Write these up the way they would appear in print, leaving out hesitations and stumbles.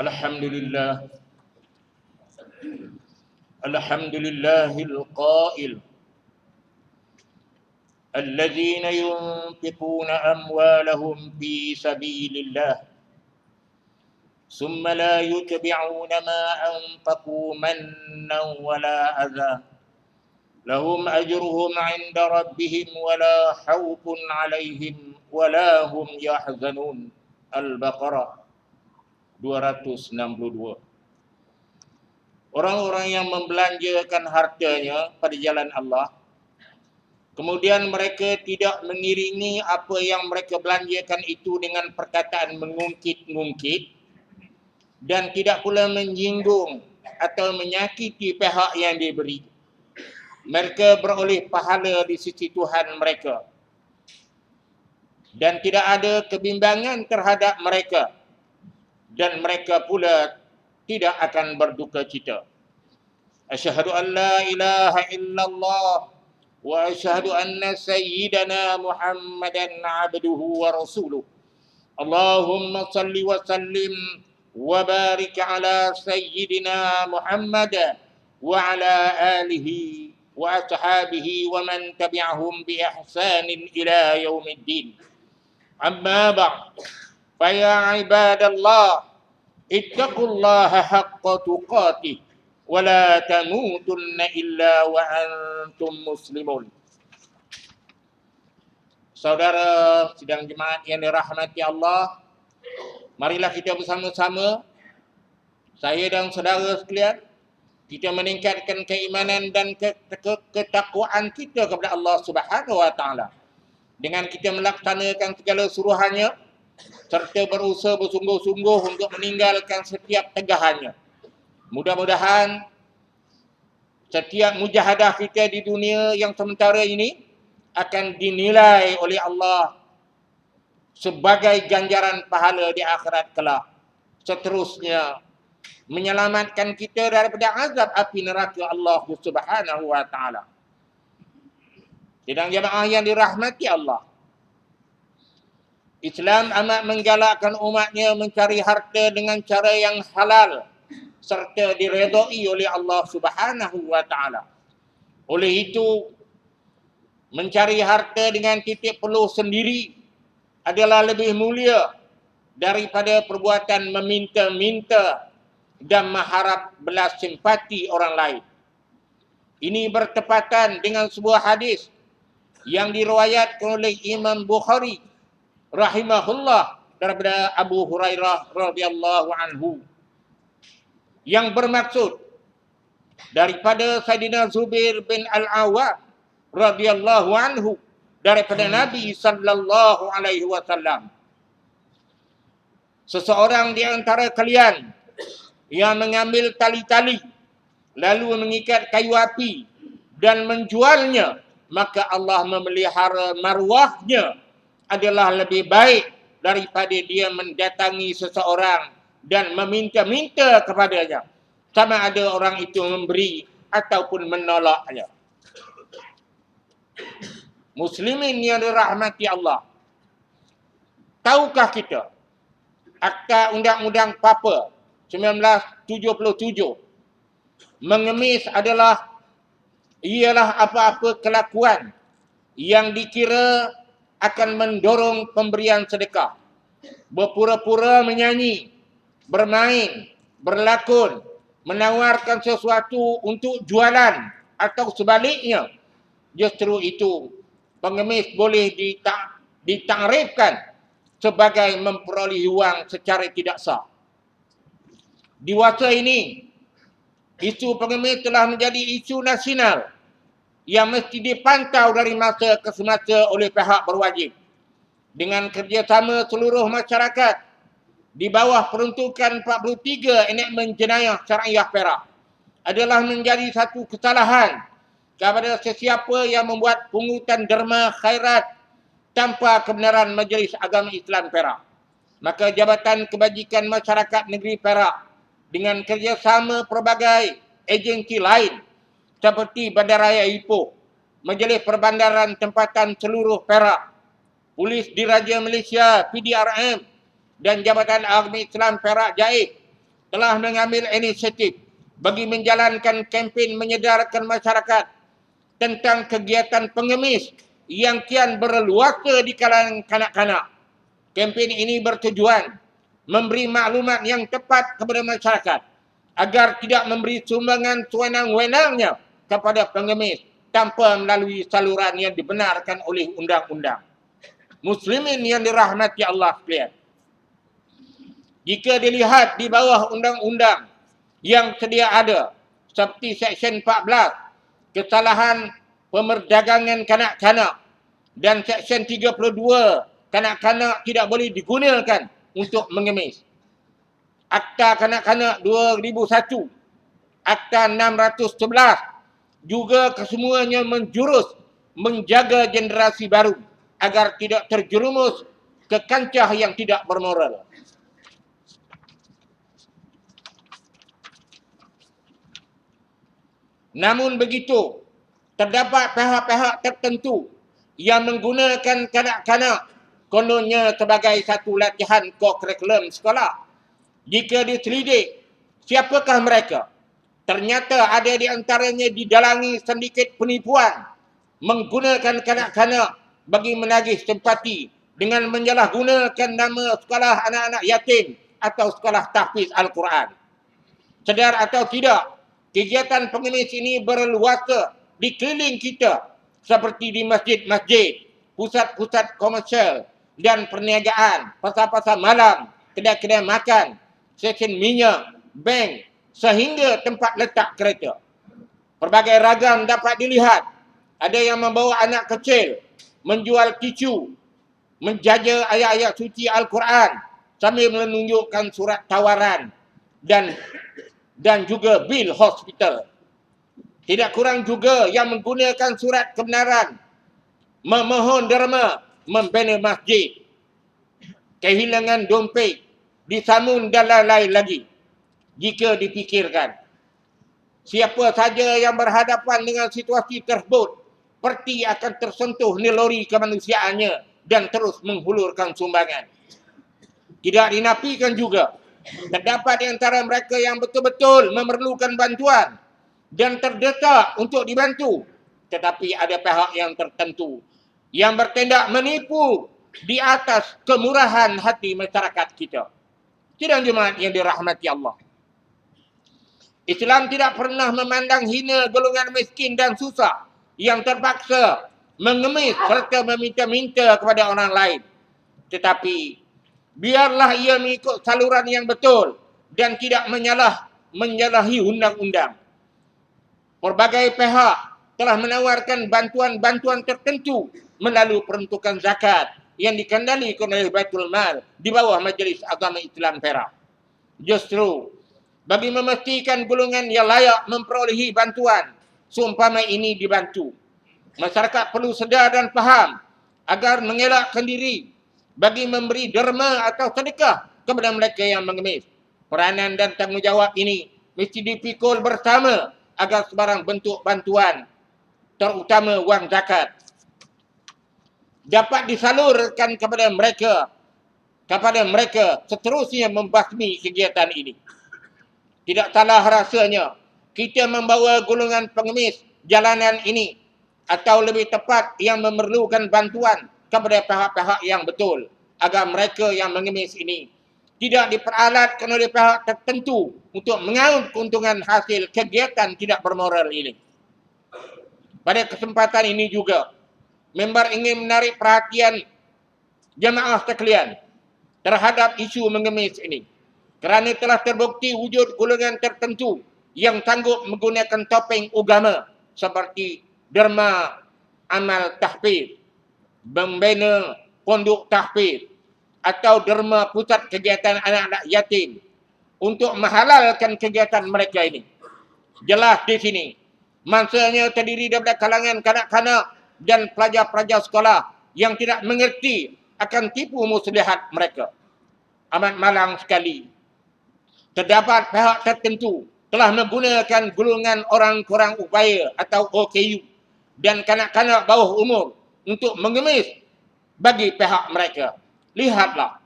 Alhamdulillah, alhamdulillahil qail الذين ينفقون أموالهم في سبيل الله ثم لا يتبعون ما أنفقوا منا ولا أذى لهم أجرهم عند ربهم ولا خوف عليهم ولا هم يحزنون. Al-Baqarah 262. Orang-orang yang membelanjakan hartanya pada jalan Allah, kemudian mereka tidak mengiringi apa yang mereka belanjakan itu dengan perkataan mengungkit-ungkit dan tidak pula menyinggung atau menyakiti pihak yang diberi. Mereka beroleh pahala di sisi Tuhan mereka dan tidak ada kebimbangan terhadap mereka, dan mereka pula tidak akan berduka cita. Asyhadu an la ilaha illallah wa asyhadu anna sayyidana Muhammadan abduhu wa rasuluh. Allahumma salli wa sallim wa barik ala sayyidina Muhammad wa ala alihi wa ashabihi wa man tabi'ahum bi ihsanin ila yaumiddin. Amma ba'd, fa ya ibadallah ittaqullaha haqqa tuqatih wa la tamutunna illa wa antum muslimun. Saudara sidang jemaat yang dirahmati Allah, marilah kita bersama-sama, saya dan saudara sekalian, kita meningkatkan keimanan dan ketakwaan kita kepada Allah Subhanahu wa taala dengan kita melaksanakan segala suruhannya serta berusaha bersungguh-sungguh untuk meninggalkan setiap tegahannya. Mudah-mudahan setiap mujahadah kita di dunia yang sementara ini akan dinilai oleh Allah sebagai ganjaran pahala di akhirat kelak. Seterusnya menyelamatkan kita daripada azab api neraka Allah Subhanahu wa taala. Sidang jemaah yang dirahmati Allah, Islam amat menggalakkan umatnya mencari harta dengan cara yang halal serta diredai oleh Allah Subhanahu wa taala. Oleh itu, mencari harta dengan titik peluh sendiri adalah lebih mulia daripada perbuatan meminta-minta dan mengharap belas simpati orang lain. Ini bertepatan dengan sebuah hadis yang diriwayatkan oleh Imam Bukhari rahimahullah daripada Abu Hurairah radhiyallahu anhu, yang bermaksud daripada Sayyidina Zubair bin Al-Awwam radhiyallahu anhu daripada Nabi sallallahu alaihi wasallam, seseorang di antara kalian yang mengambil tali-tali lalu mengikat kayu api dan menjualnya, maka Allah memelihara marwahnya adalah lebih baik daripada dia mendatangi seseorang dan meminta-minta kepadanya, sama ada orang itu memberi ataupun menolaknya. Muslimin yang dirahmati Allah, tahukah kita Akta Undang-Undang Papa 1977 mengemis ialah apa-apa kelakuan yang dikira akan mendorong pemberian sedekah, berpura-pura menyanyi, bermain, berlakon, menawarkan sesuatu untuk jualan atau sebaliknya. Justru itu pengemis boleh ditakrifkan sebagai memperoleh wang secara tidak sah. Di masa ini, isu pengemis telah menjadi isu nasional yang mesti dipantau dari masa ke semasa oleh pihak berwajib dengan kerjasama seluruh masyarakat di bawah peruntukan 43 Enakmen Jenayah Syariah Perak. Adalah menjadi satu kesalahan kepada sesiapa yang membuat pungutan derma khairat tanpa kebenaran Majlis Agama Islam Perak. Maka Jabatan Kebajikan Masyarakat Negeri Perak dengan kerjasama pelbagai agensi lain seperti Bandaraya Ipoh, Majlis Perbandaran Tempatan Seluruh Perak, Polis Diraja Malaysia PDRM dan Jabatan Agama Islam Perak Jaib telah mengambil inisiatif bagi menjalankan kempen menyedarkan masyarakat tentang kegiatan pengemis yang kian berluasa di kalangan kanak-kanak. Kempen ini bertujuan memberi maklumat yang tepat kepada masyarakat agar tidak memberi sumbangan sewenang-wenangnya kepada pengemis tanpa melalui saluran yang dibenarkan oleh undang-undang. Muslimin yang dirahmati Allah sekalian, jika dilihat di bawah undang-undang yang sedia ada seperti Seksyen 14, kesalahan pemerdagangan kanak-kanak, dan Seksyen 32, kanak-kanak tidak boleh digunakan untuk mengemis. Akta Kanak-kanak 2001, Akta 611 juga kesemuanya menjurus menjaga generasi baru agar tidak terjerumus ke kancah yang tidak bermoral. Namun begitu, terdapat pihak-pihak tertentu yang menggunakan kanak-kanak kononnya sebagai satu latihan kurikulum sekolah. Jika diselidik, siapakah mereka? Ternyata ada di antaranya didalangi sedikit penipuan menggunakan kanak-kanak bagi menagih simpati dengan menyalahgunakan nama sekolah anak-anak yatim atau sekolah tahfiz Al-Quran. Sedar atau tidak, kegiatan pengemis ini berluasa di keliling kita seperti di masjid-masjid, pusat-pusat komersial dan perniagaan, pasar-pasar malam, kedai-kedai makan, stesen minyak, bank, sehingga tempat letak kereta. Pelbagai ragam dapat dilihat. Ada yang membawa anak kecil, menjual tisu, menjaja ayat-ayat suci Al-Quran sambil menunjukkan surat tawaran dan juga bil hospital. Tidak kurang juga yang menggunakan surat kebenaran, memohon derma, membina masjid, kehilangan dompet, disamun dan lain-lain lagi. Jika dipikirkan, siapa saja yang berhadapan dengan situasi tersebut, pasti akan tersentuh naluri kemanusiaannya dan terus menghulurkan sumbangan. Tidak dinafikan juga, terdapat di antara mereka yang betul-betul memerlukan bantuan dan terdesak untuk dibantu. Tetapi ada pihak yang tertentu yang bertindak menipu di atas kemurahan hati masyarakat kita. Sidang jemaat yang dirahmati Allah, Islam tidak pernah memandang hina golongan miskin dan susah yang terpaksa mengemis serta meminta-minta kepada orang lain. Tetapi biarlah ia mengikut saluran yang betul dan tidak menyalahi undang-undang. Pelbagai pihak telah menawarkan bantuan-bantuan tertentu melalui peruntukan zakat yang dikendalikan oleh Baitul Mal di bawah Majlis Agama Islam Perak. Justru bagi memastikan golongan yang layak memperolehi bantuan seumpama ini dibantu, masyarakat perlu sedar dan faham agar mengelakkan diri bagi memberi derma atau sedekah kepada mereka yang mengemis. Peranan dan tanggungjawab ini mesti dipikul bersama agar sebarang bentuk bantuan, terutama wang zakat, dapat disalurkan kepada mereka seterusnya membasmi kegiatan ini. Tidak salah rasanya kita membawa golongan pengemis jalanan ini, atau lebih tepat yang memerlukan bantuan, kepada pihak-pihak yang betul agar mereka yang mengemis ini tidak diperalatkan oleh pihak tertentu untuk mengaut keuntungan hasil kegiatan tidak bermoral ini. Pada kesempatan ini juga, member ingin menarik perhatian jemaah sekalian terhadap isu mengemis ini, kerana telah terbukti wujud golongan tertentu yang sanggup menggunakan topeng agama seperti derma amal tahfiz, membina pondok tahfiz, atau derma pusat kegiatan anak-anak yatim untuk menghalalkan kegiatan mereka ini. Jelas di sini, mangsanya terdiri daripada kalangan kanak-kanak dan pelajar-pelajar sekolah yang tidak mengerti akan tipu muslihat mereka. Amat malang sekali, terdapat pihak tertentu telah menggunakan golongan orang kurang upaya atau OKU dan kanak-kanak bawah umur untuk mengemis bagi pihak mereka. Lihatlah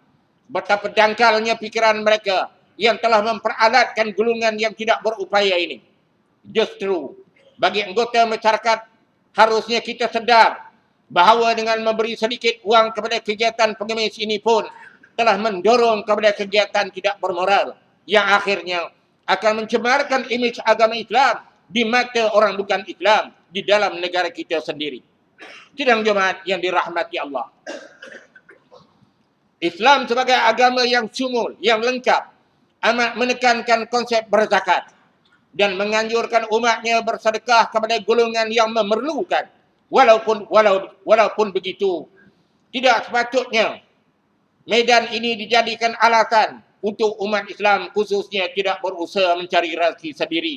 betapa dangkalnya fikiran mereka yang telah memperalatkan golongan yang tidak berupaya ini. Justru bagi anggota masyarakat harusnya kita sedar bahawa dengan memberi sedikit wang kepada kegiatan pengemis ini pun telah mendorong kepada kegiatan tidak bermoral yang akhirnya akan mencemarkan imej agama Islam di mata orang bukan Islam di dalam negara kita sendiri. Sidang jemaat yang dirahmati Allah. Islam sebagai agama yang sumul, yang lengkap, amat menekankan konsep berzakat dan menganjurkan umatnya bersedekah kepada golongan yang memerlukan. Walaupun begitu, tidak sepatutnya medan ini dijadikan alasan untuk umat Islam khususnya tidak berusaha mencari rezeki sendiri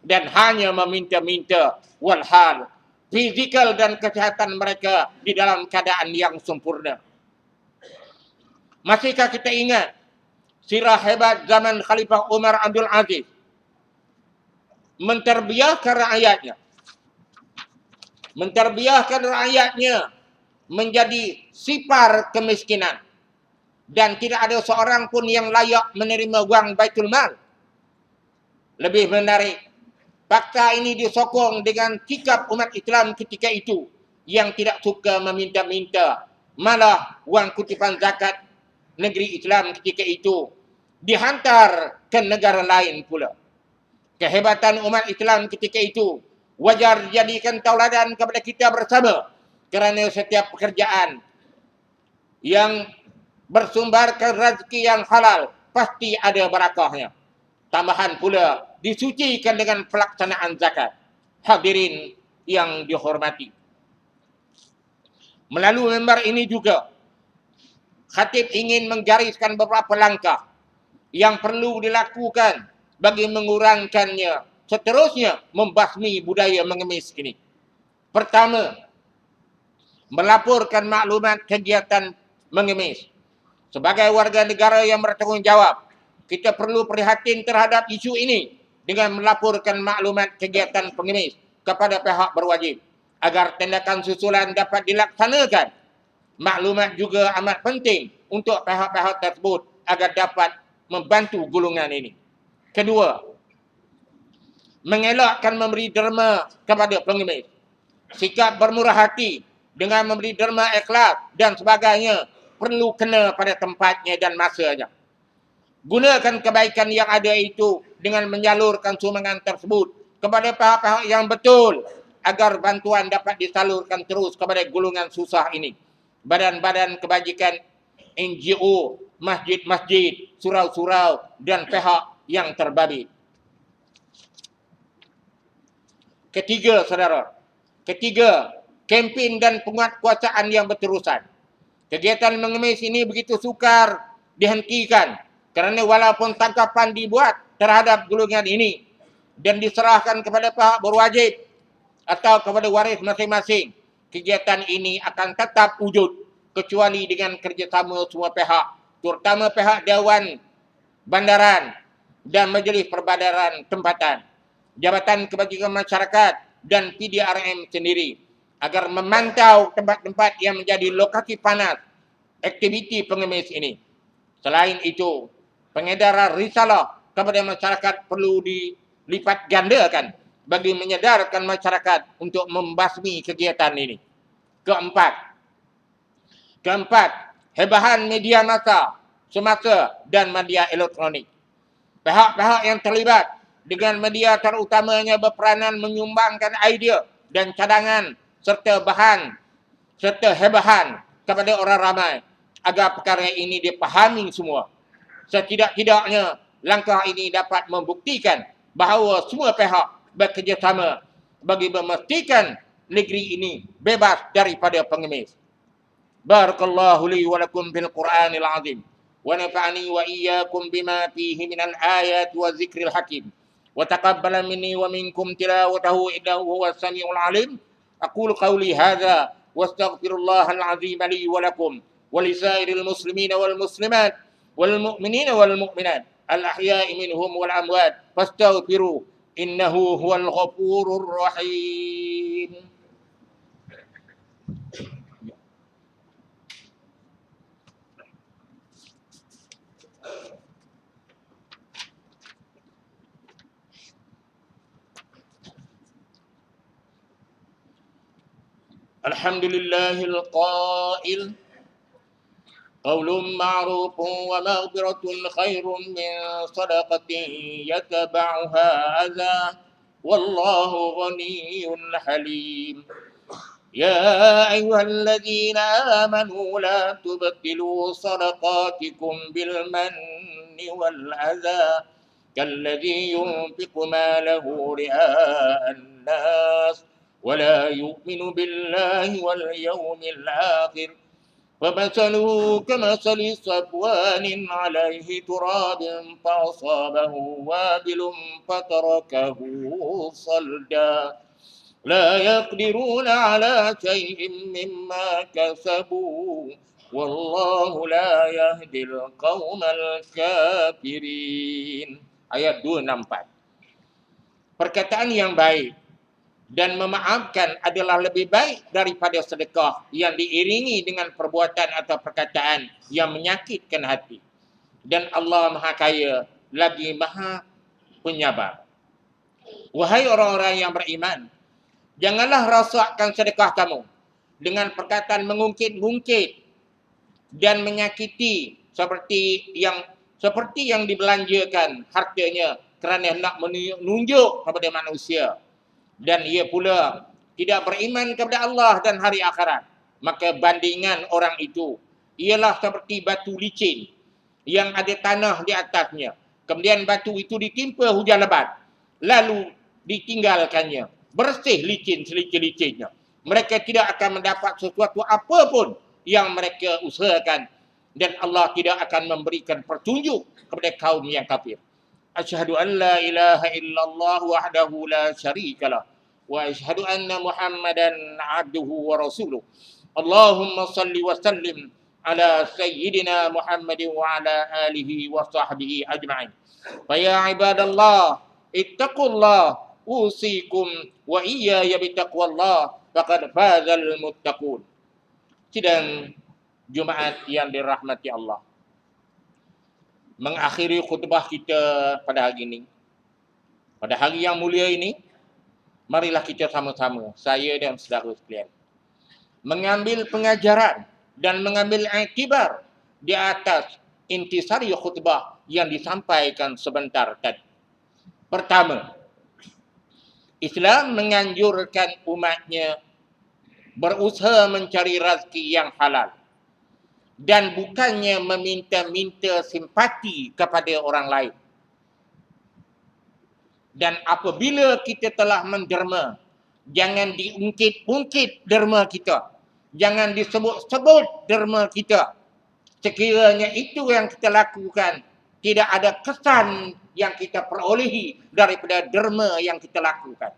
dan hanya meminta-minta walhal fizikal dan kesihatan mereka di dalam keadaan yang sempurna. Masihkah kita ingat sirah hebat zaman Khalifah Umar Abdul Aziz menterbiahkan rakyatnya menjadi sipar kemiskinan dan tidak ada seorang pun yang layak menerima wang Baitul Mal. Lebih menarik, fakta ini disokong dengan sikap umat Islam ketika itu yang tidak suka meminta-minta, malah wang kutipan zakat negeri Islam ketika itu dihantar ke negara lain pula. Kehebatan umat Islam ketika itu wajar dijadikan tauladan kepada kita bersama kerana setiap pekerjaan yang bersumbarkan rezeki yang halal pasti ada barakahnya. Tambahan pula disucikan dengan pelaksanaan zakat. Hadirin yang dihormati. Melalui mimbar ini juga khatib ingin menggariskan beberapa langkah yang perlu dilakukan bagi mengurangkannya, seterusnya membasmi budaya mengemis ini. Pertama, melaporkan maklumat kegiatan mengemis. Sebagai warga negara yang bertanggungjawab, kita perlu prihatin terhadap isu ini dengan melaporkan maklumat kegiatan pengemis kepada pihak berwajib agar tindakan susulan dapat dilaksanakan. Maklumat juga amat penting untuk pihak-pihak tersebut agar dapat membantu golongan ini. Kedua, mengelakkan memberi derma kepada pengemis. Sikap bermurah hati dengan memberi derma ikhlas dan sebagainya perlu kena pada tempatnya dan masanya. Gunakan kebaikan yang ada itu dengan menyalurkan sumbangan tersebut kepada pihak-pihak yang betul agar bantuan dapat disalurkan terus kepada golongan susah ini. Badan-badan kebajikan, NGO, masjid-masjid, surau-surau dan pihak yang terbabit. Ketiga, saudara. Kempen dan penguatkuasaan yang berterusan. Kegiatan mengemis ini begitu sukar dihentikan kerana walaupun tangkapan dibuat terhadap golongan ini dan diserahkan kepada pihak berwajib atau kepada waris masing-masing, kegiatan ini akan tetap wujud kecuali dengan kerjasama semua pihak, terutama pihak Dewan Bandaran dan Majlis Perbadaran Tempatan, Jabatan Kebajikan Masyarakat dan PDRM sendiri agar memantau tempat-tempat yang menjadi lokasi panas aktiviti pengemis ini. Selain itu, pengedaran risalah kepada masyarakat perlu dilipat gandakan bagi menyedarkan masyarakat untuk membasmi kegiatan ini. Keempat, hebahan media massa, semasa dan media elektronik. Pihak-pihak yang terlibat dengan media terutamanya berperanan menyumbangkan idea dan cadangan serta hebahan kepada orang ramai agar perkara ini dipahami semua. Setidak-tidaknya langkah ini dapat membuktikan bahawa semua pihak bekerjasama bagi memastikan negeri ini bebas daripada pengemis. Barakallahu li wa lakum bil Qur'anil azim wa nafa'ani wa iyyakum bima fihi minal ayat wa zikril hakim wa taqabbala minni wa minkum tilawatahu innahu huwas samiul alim. Aqulu qawli hadza wa astaghfirullahal azim li wa lakum wa lisairil muslimina wal muslimat wal mu'minina wal mu'minat al ahya'i minhum wal amwat fastaghfiru innahu huwal ghafurur rahim. Alhamdulillahil qail qaulun ma'rufun wa maghfiratun khairun min sadaqatin yatba'uha adza wallahu ghaniyyun halim. يا أيها الذين آمنوا لا تبطلوا صدقاتكم بالمن والأذى كالذي ينفق ماله رئاء الناس ولا يؤمن بالله واليوم الآخر فمثله كمثل صفوان عليه تراب فأصابه وابل فتركه صلدا لا يقدرون على شيء مما كسبوا والله لا يهدي القوم الكافرين. Ayat 264. Perkataan yang baik dan memaafkan adalah lebih baik daripada sedekah yang diiringi dengan perbuatan atau perkataan yang menyakitkan hati. Dan Allah Maha Kaya lagi Maha Penyabar. Wahai orang-orang yang beriman, janganlah rosakkan sedekah kamu dengan perkataan mengungkit-ungkit dan menyakiti seperti yang dibelanjakan hartanya kerana nak menunjuk kepada manusia. Dan ia pula tidak beriman kepada Allah dan hari akhirat. Maka bandingan orang itu ialah seperti batu licin yang ada tanah di atasnya. Kemudian batu itu ditimpa hujan lebat, lalu ditinggalkannya. Bersih licin selicin-licinnya. Mereka tidak akan mendapat sesuatu apapun yang mereka usahakan. Dan Allah tidak akan memberikan petunjuk kepada kaum yang kafir. Asyhadu an la ilaha illallah wahdahu la syarikalah. Wa asyhadu anna Muhammadan abduhu wa rasuluh. Allahumma salli wa sallim ala sayyidina Muhammadin wa ala alihi wa sahbihi ajma'in. Fa ya ibadallah, ittaqullah usikum wa iyaya bitaqwallah faqad fazal muttaqun. Sidang Jumaat yang dirahmati Allah, mengakhiri khutbah kita pada hari ini, pada hari yang mulia ini, marilah kita sama-sama, saya dan saudara sekalian, mengambil pengajaran dan mengambil iktibar di atas intisari khutbah yang disampaikan sebentar tadi. Pertama, Islam menganjurkan umatnya berusaha mencari rezeki yang halal dan bukannya meminta-minta simpati kepada orang lain. Dan apabila kita telah menderma, jangan diungkit-ungkit derma kita. Jangan disebut-sebut derma kita. Sekiranya itu yang kita lakukan, tidak ada kesan yang kita perolehi daripada derma yang kita lakukan.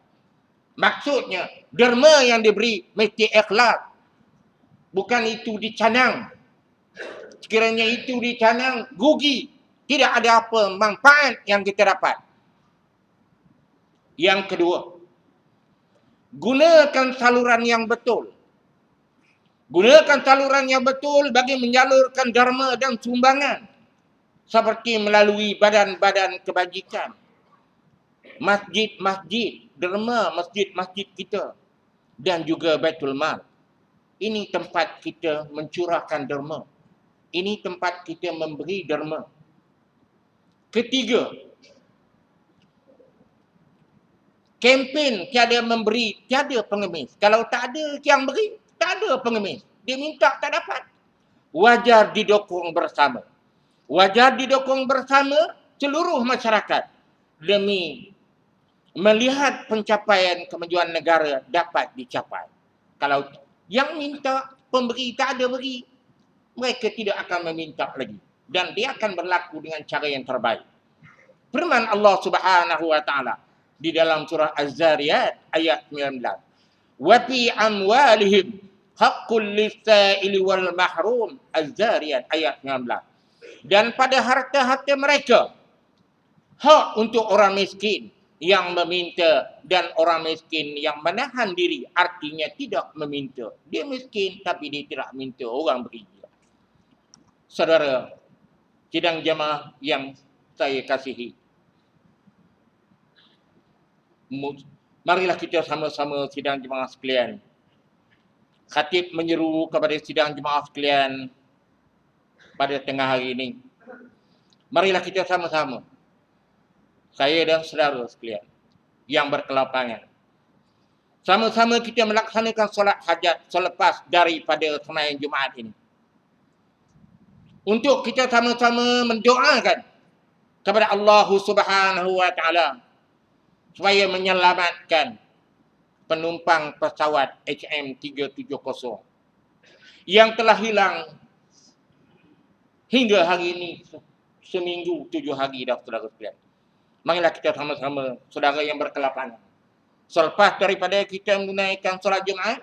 Maksudnya, derma yang diberi mesti ikhlas. Bukan itu dicanang. Sekiranya itu dicanang, rugi. Tidak ada apa manfaat yang kita dapat. Yang kedua, gunakan saluran yang betul. Gunakan saluran yang betul bagi menyalurkan derma dan sumbangan. Seperti melalui badan-badan kebajikan. Masjid-masjid, derma masjid-masjid kita. Dan juga Baitul Mal. Ini tempat kita mencurahkan derma. Ini tempat kita memberi derma. Ketiga, kempen tiada memberi, tiada pengemis. Kalau tak ada yang beri, tak ada pengemis. Dia minta, tak dapat. Wajar didukung bersama. Wajar didukung bersama seluruh masyarakat demi melihat pencapaian kemajuan negara dapat dicapai. Kalau yang minta, pemberi tak ada beri, mereka tidak akan meminta lagi. Dan dia akan berlaku dengan cara yang terbaik. Firman Allah Subhanahu wa Ta'ala di dalam surah Az-Zariyat ayat 19. Wa fi amwalihim haqqul lis-sa'ili wal mahrum. Az-Zariyat ayat 19. Dan pada harta-harta mereka, hak untuk orang miskin yang meminta dan orang miskin yang menahan diri, artinya tidak meminta. Dia miskin tapi dia tidak minta, orang beri. Saudara, sidang jamaah yang saya kasihi, marilah kita sama-sama sidang jemaah sekalian Khatib menyeru kepada sidang jemaah sekalian pada tengah hari ini. Marilah kita sama-sama, saya dan saudara sekalian yang berkelapangan, sama-sama kita melaksanakan solat hajat selepas daripada sembahyang Jumaat ini. Untuk kita sama-sama mendoakan kepada Allah Subhanahu wa taala supaya menyelamatkan penumpang pesawat HM370 yang telah hilang hingga hari ini seminggu 7 hari dah, saudara sekalian. Marilah kita sama-sama, saudara yang berkelapangan, selepas daripada kita menunaikan solat Jumaat,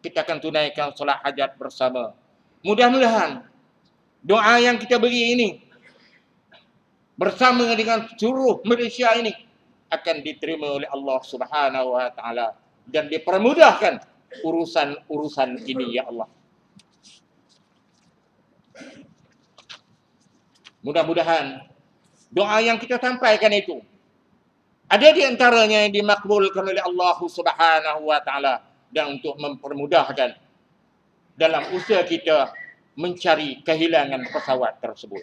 kita akan tunaikan solat hajat bersama. Mudah-mudahan doa yang kita beri ini bersama dengan seluruh Malaysia ini akan diterima oleh Allah Subhanahu wa taala dan dipermudahkan urusan-urusan ini, ya Allah. Mudah-mudahan doa yang kita sampaikan itu ada di antaranya yang dimakbulkan oleh Allah Subhanahu wa taala dan untuk mempermudahkan dalam usaha kita mencari kehilangan pesawat tersebut.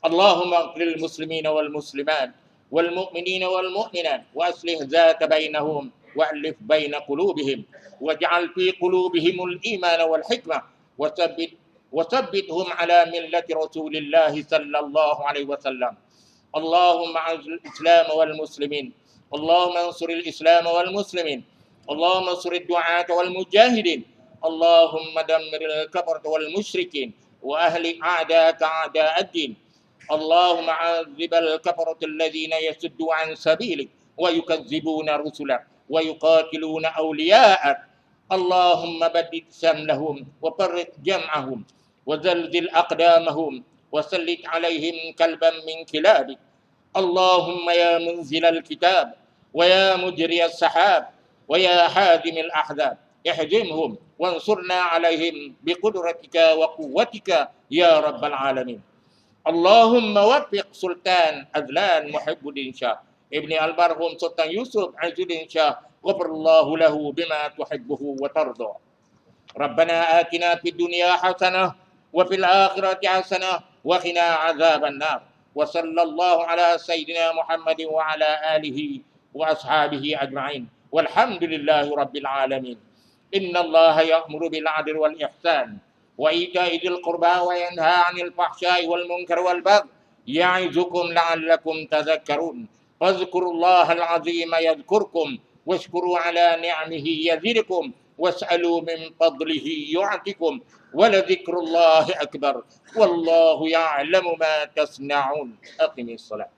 Allahumma ighfir lil muslimina wal muslimat wal mu'minina wal mu'minat wa aslih dzata bainahum wa alif baina qulubihim waj'al fi qulubihimul imana wal hikmah wa tsabbithum ala millati Rasulillah sallallahu alaihi wasallam. اللهم اعز الاسلام والمسلمين اللهم انصر الاسلام والمسلمين اللهم انصر الدعاة والمجاهدين اللهم دمر الكفرة والمشركين واهلك اعداءك اعداء الدين اللهم عذب الكفرة الذين يصدون عن سبيلك ويكذبون رسلك ويقاتلون اولياءك اللهم بدد شملهم وفرق جمعهم وزلزل اقدامهم وسلط عليهم كلبا من كلابك اللهم يا منزل الكتاب ويا مجري السحاب ويا حازم الأحزاب اهزمهم وانصرنا عليهم بقدرتك وقوتك يا رب العالمين اللهم وفق سلطان أذلان محب الدين شاه ابن المرحوم سلطان يوسف عز الدين شاه غفر الله له بما تحبه وترضى ربنا آتنا في الدنيا حسنة وفي الآخرة حسنة وقنا عذاب النار وصلى الله على سيدنا محمد وعلى آله وأصحابه أجمعين والحمد لله رب العالمين إن الله يأمر بالعدل والإحسان وإيتاء ذي القربى وينهى عن الفحشاء والمنكر والبغي يعظكم لعلكم تذكرون فاذكروا الله العظيم يذكركم واشكروا على نعمه يزدكم واسألوا من فضله يعطكم ولذكر الله أكبر والله يعلم ما تصنعون أقم الصلاة